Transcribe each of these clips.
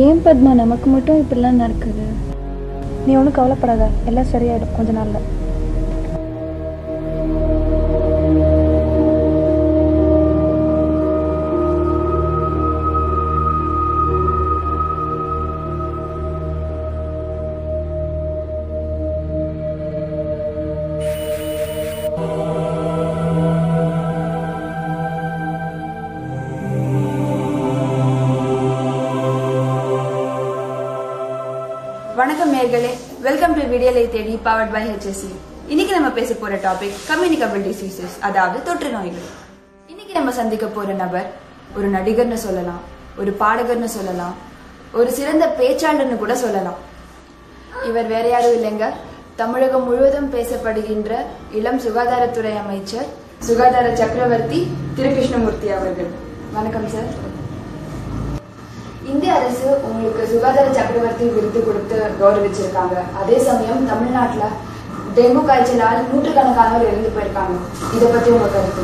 ஏன் பத்மா நமக்கு மட்டும் இப்படிலாம் நடக்குது? நீ ஒன்றும் கவலைப்படாத, எல்லாம் சரியாயிடும் கொஞ்ச நாள்ல. வணக்கம் நேயர்களே, வெல்கம் டு விடியலை தேடி பவர்ட் பை HSC. இன்னைக்கு நம்ம பேச போற டாபிக் கம்யூனிகபிள் டிசீசஸ், அதாவது தொற்று நோய்கள். இன்னைக்கு நம்ம சந்திக்க போற நபர் ஒரு நடிகர்னு சொல்லலாம், ஒரு பாடகர்னு சொல்லலாம், ஒரு சிறந்த பேச்சாளர்னு கூட சொல்லலாம். இவர் வேற யாரும் இல்லைங்க, தமிழகம் முழுவதும் பேசப்படுகின்ற இளம் சுகாதாரத்துறை அமைச்சர் சுகாதார சக்கரவர்த்தி திரு கிருஷ்ணமூர்த்தி அவர்கள். வணக்கம் சார். இந்திய அரசு உங்களுக்கு சுகாதார சக்கரவர்த்தி விருது கொடுத்து கௌரவிச்சிருக்காங்க. அதே சமயம் தமிழ்நாட்டுல டெங்கு காய்ச்சலால் நூற்றுக்கணக்கானவர் இறந்து போயிருக்காங்க. இதை பத்தி உங்க கருத்து?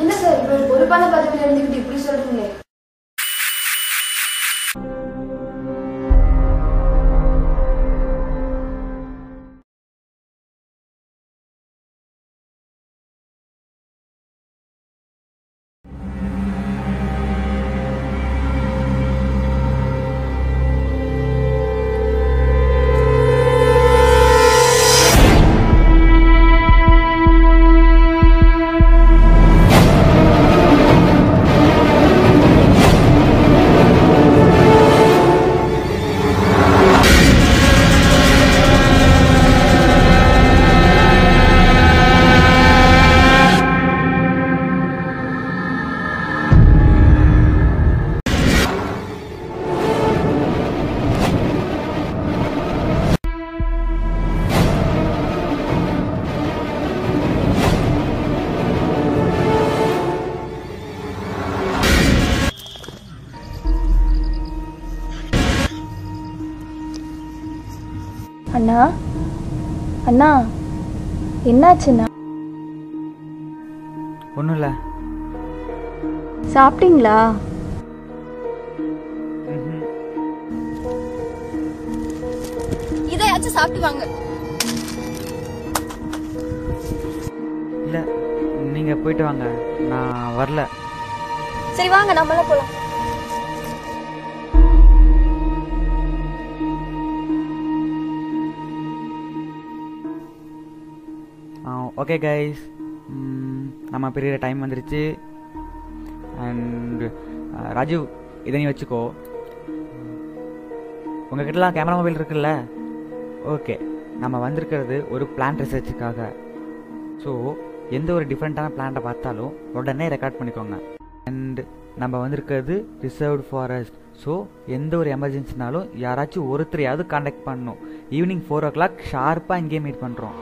என்ன சார் இவர் பொறுப்பான பதவியில இருந்துகிட்டு இப்படி சொல்றீங்களே? அண்ணா அண்ணா என்னாச்சுண்ணா? ஒன்றும் இல்லை. சாப்பிட்டீங்களா? இதையாச்சும் சாப்பிட்டு வாங்க. இல்லை, நீங்கள் போயிட்டு வாங்க, நான் வரல. சரி வாங்க, நம்மளாம் போலாம். ஓகே கைஸ், நம்ம பெரிய டைம் வந்துருச்சு. அண்ட் ராஜீவ், இதை நீ வச்சுக்கோ. உங்ககிட்டலாம் கேமரா மொபைல் இருக்குல்ல? ஓகே, நம்ம வந்திருக்கிறது ஒரு பிளான்ட் ரிசர்ச்சுக்காக. ஸோ எந்த ஒரு டிஃப்ரெண்ட்டான பிளான்ட்டை பார்த்தாலும் உடனே ரெக்கார்ட் பண்ணிக்கோங்க. அண்ட் நம்ம வந்திருக்கிறது ரிசர்வ்டு ஃபாரஸ்ட். ஸோ எந்த ஒரு எமர்ஜென்சினாலும் யாராச்சும் ஒருத்தரையாவது கான்டாக்ட் பண்ணணும். ஈவினிங் 4 o'clock ஷார்ப்பாக இங்கேயே மீட் பண்ணுறோம்.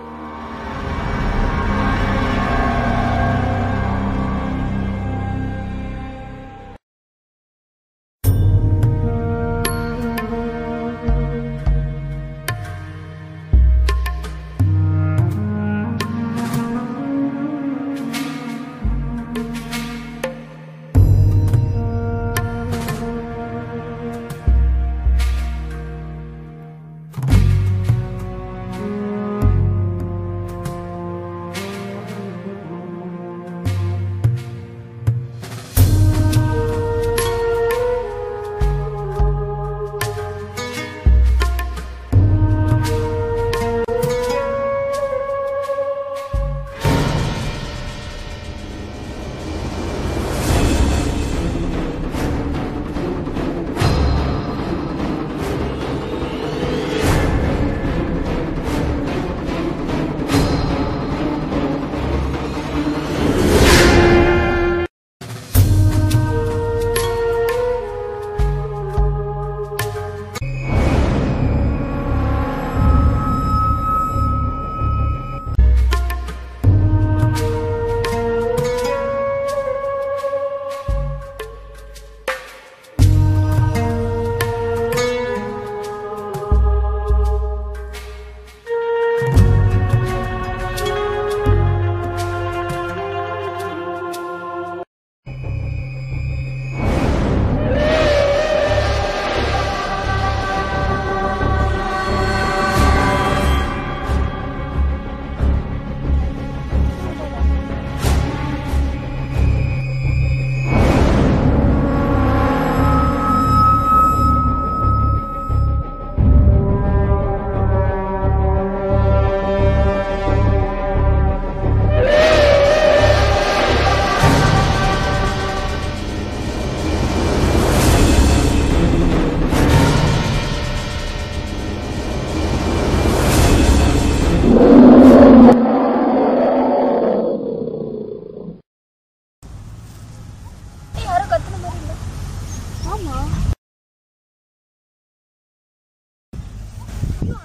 ராஜு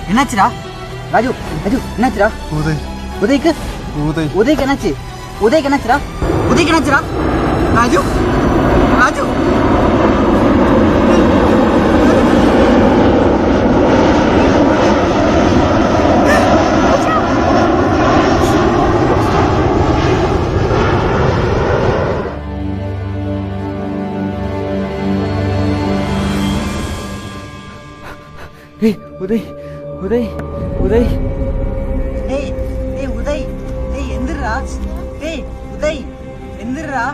என்னாச்சுடா? ராஜு ராஜு என்னாச்சுடா? உதய்க்கு உதய்க்கு என்னாச்சு? உதய்க்கு என்னாச்சுடா? உதய்க்கு என்னாச்சுடா? ராஜு ராஜு உதய் உதய் உதய் டேய் டேய் உதய் டேய் எந்திரா. டேய் உதய் எந்திரா.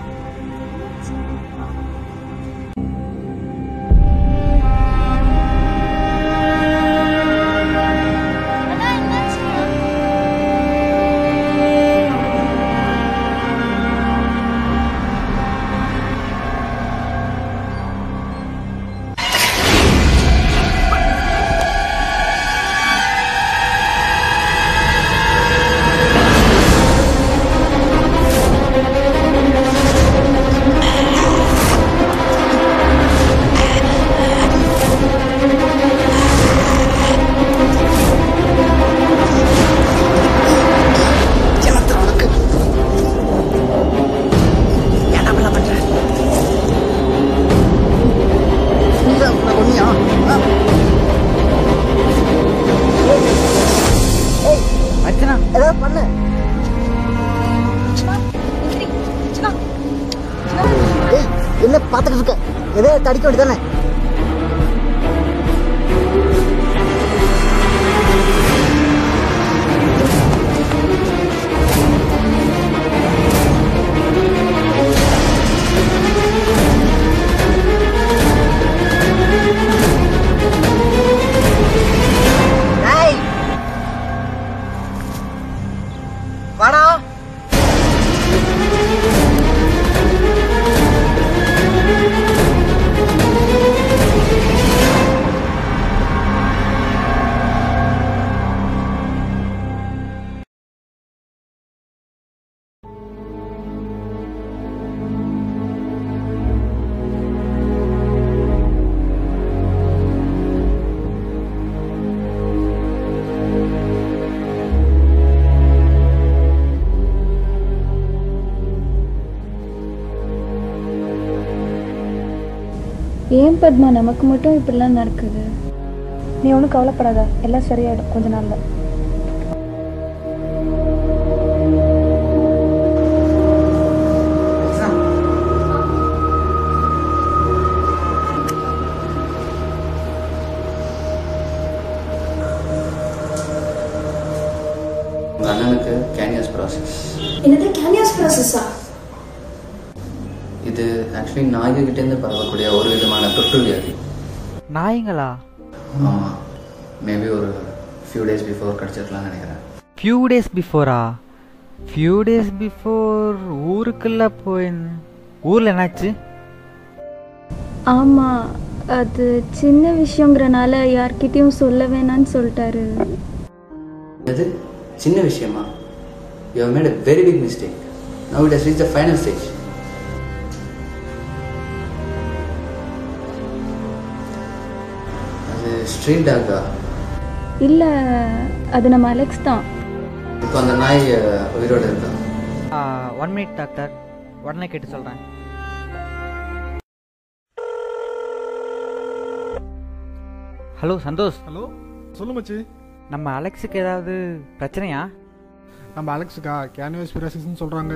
என்ன பாத்துட்டு இருக்க? எதே தடிக்க வேண்டியதானே? வாடா. ஏன் பத்மா நமக்கு மட்டும் இப்படிலாம் நடக்குது? நீ ஒன்றும் கவலைப்படாத, எல்லாம் சரியாயிடும் கொஞ்ச நாள்ல. உங்க அண்ணனுக்கு கேனியஸ் ப்ராசஸ். என்னது கேனியஸ் ப்ராசஸா? இது ஆக்சுவலி நாய்கிட்டேருந்து பரவக்கூடிய ஒரு விதமான தொற்று வியாதி. நாய்ங்களா? ஆமாம், மேபி ஒரு ஃபியூ டேஸ் பிஃபோர் கிடச்சிருக்கலாம்னு நினைக்கிறேன். ஃபியூ டேஸ் பிஃபோரா? ஃபியூ டேஸ் பிஃபோர் ஊருக்குள்ள ஊரில் என்னாச்சு? ஆமாம், அது சின்ன விஷயங்கிறனால யார்கிட்டயும் சொல்ல வேணான்னு சொல்லிட்டாரு. இது சின்ன விஷயமா? You have made a very big mistake. Now it has reached the final stage. அது ஸ்ட்ரீட் டாகா? இல்லை, அது நம்ம அலெக்ஸ் தான். இப்போ அந்த நாய் உயிரோடு இருக்கா? 1 minute டாக்டர், உடனே கேட்டு சொல்கிறேன். ஹலோ சந்தோஷ். ஹலோ, சொல்லு மச்சி. நம்ம அலெக்ஸுக்கு ஏதாவது பிரச்சனையா? நம்ம அலெக்ஸுக்கா கேனியஸ் ப்ராசஸ்ன்னு சொல்கிறாங்க.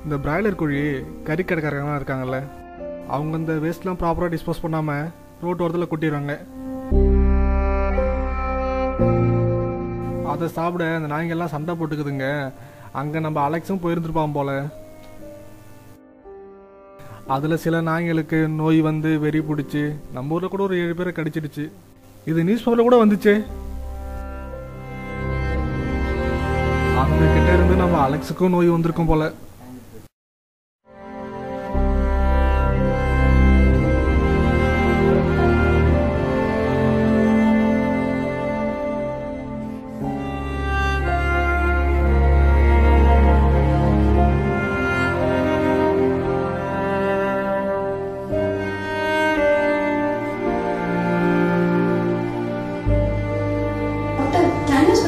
இந்த பிராய்லர் கோழி கறிக்கடைக்காரங்களாம் இருக்காங்கல்ல, அவங்க இந்த வேஸ்ட்லாம் ப்ராப்பராக டிஸ்போஸ் பண்ணாமல் ரோட்டு ஓரத்தில் கொட்டிடுறாங்க. அதை சாப்பிட அந்த நாய்ங்கெல்லாம் சண்டை போட்டுக்குதுங்க. அங்கே நம்ம அலெக்ஸும் போயிருந்துருப்பான் போல. அதில் சில நாய்களுக்கு நோய் வந்து வெறி பிடிச்சி நம்ம ஊரில் கூட ஒரு 7 பேரை கடிச்சிடுச்சு. இது நியூஸ் பேப்பரில் கூட வந்துச்சு. அவங்க கிட்ட இருந்து நம்ம அலெக்ஸுக்கும் நோய் வந்திருக்கும் போல.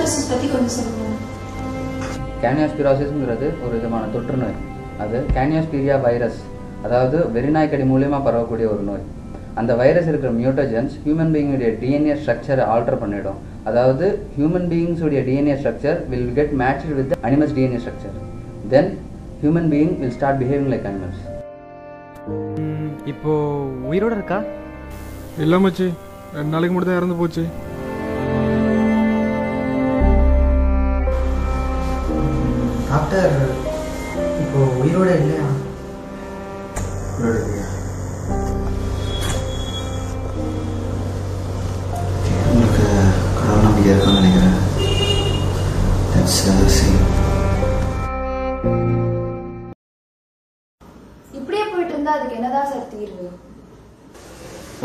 கேனியோஸ்பிரோசிஸ் பற்றி கொஞ்சம் சொல்லுங்கள். கேனியோஸ்பிரோசிஸ்ங்கிறது ஒரு விதமான தொற்று நோய். அது கேனியோஸ்பீரியா வைரஸ், அதாவது வெறிநாய்க்கடி மூலியமாக பரவக்கூடிய ஒரு நோய். அந்த வைரஸ் இருக்கிற மியூட்டோஜென்ஸ் ஹியூமன் பீயிங்குடைய டிஎன்ஏ ஸ்ட்ரக்சரை ஆல்டர் பண்ணிடும். அதாவது ஹியூமன் பீயிங்ஸுடைய DNA structure will get matched with animals DNA structure. Then human being will start behaving like animals. இப்போ உயிரோட இருக்கா? இல்லை மச்சி, 2 நாளைக்கு மட்டும் தான் இறந்து போச்சு. டாக்டர் இப்போ உயிரோட இல்லையா? உயிரோட இல்லையா? உங்களுக்கு கடவுள் நம்பிக்கை இருக்குன்னு நினைக்கிறேன். இப்படியே போயிட்டு இருந்தா அதுக்கு என்னதான் சார் தீர்வு?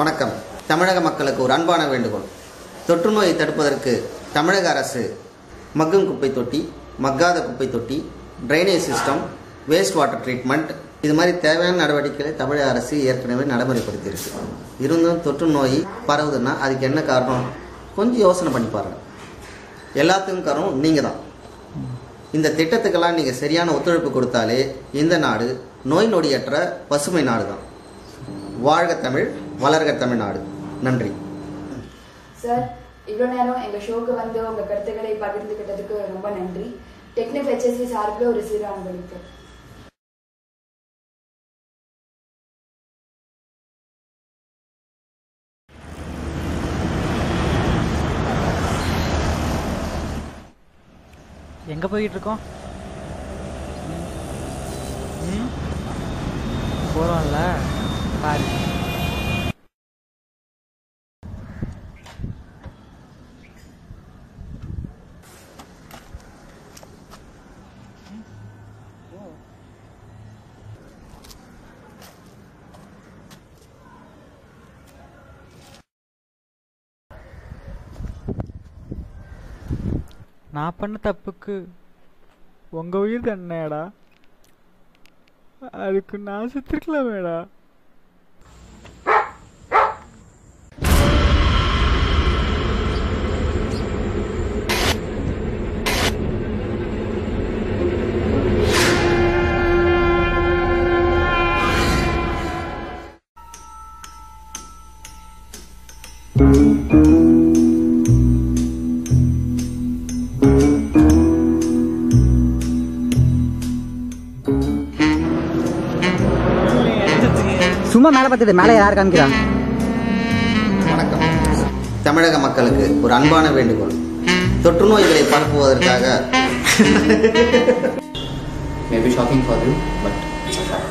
வணக்கம். தமிழக மக்களுக்கு ஒரு அன்பான வேண்டுகோள். தொற்று நோயை தடுப்பதற்கு தமிழக அரசு மக்கும் குப்பை தொட்டி, மக்காத குப்பை தொட்டி, drainage system, waste water treatment, இது மாதிரி தேவையான நடவடிக்கைகளை தமிழக அரசு ஏற்கனவே நடைமுறைப்படுத்தியிருக்கு. இருந்தும் தொற்று நோய் பரவுதுன்னா அதுக்கு என்ன காரணம் கொஞ்சம் யோசனை பண்ணி பாருங்கள். எல்லாத்துக்கும் காரணம் நீங்கள் தான். இந்த திட்டத்துக்கெல்லாம் நீங்கள் சரியான ஒத்துழைப்பு கொடுத்தாலே இந்த நாடு நோய் நொடியற்ற பசுமை நாடு தான். வாழ்க தமிழ், வளர்க தமிழ்நாடு. நன்றி சார். இவ்வளோ நேரம் எங்கள் ஷோக்கு வந்து உங்கள் கருத்துக்களை பகிர்ந்துக்கிட்டதுக்கு ரொம்ப நன்றி. டெக்னிக் HSC சார்பில் ஒரு சிறு அன்பளிப்பு. எங்கே போய்கிட்டு இருக்கோம்? போகிறோம்ல பாரு. நான் பண்ண தப்புக்கு உங்க உயிர் தண்டனைடா. அதுக்கு நான் செத்துருக்கலாமேடா. சும்மா மேலே பார்த்துட்டு மேலே யார் காமிக்கிறாங்க? வணக்கம். தமிழக மக்களுக்கு ஒரு அன்பான வேண்டுகோள். தொற்று நோய்களை பரப்புவதற்காக Maybe shocking for you, but it's a fact.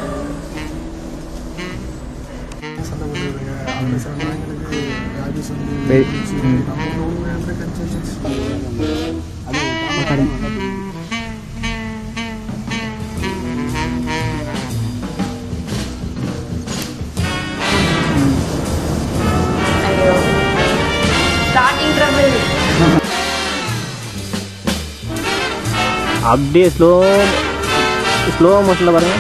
Starting trouble. அப்படியே ஸ்லோ மோஷனில் பாருங்க.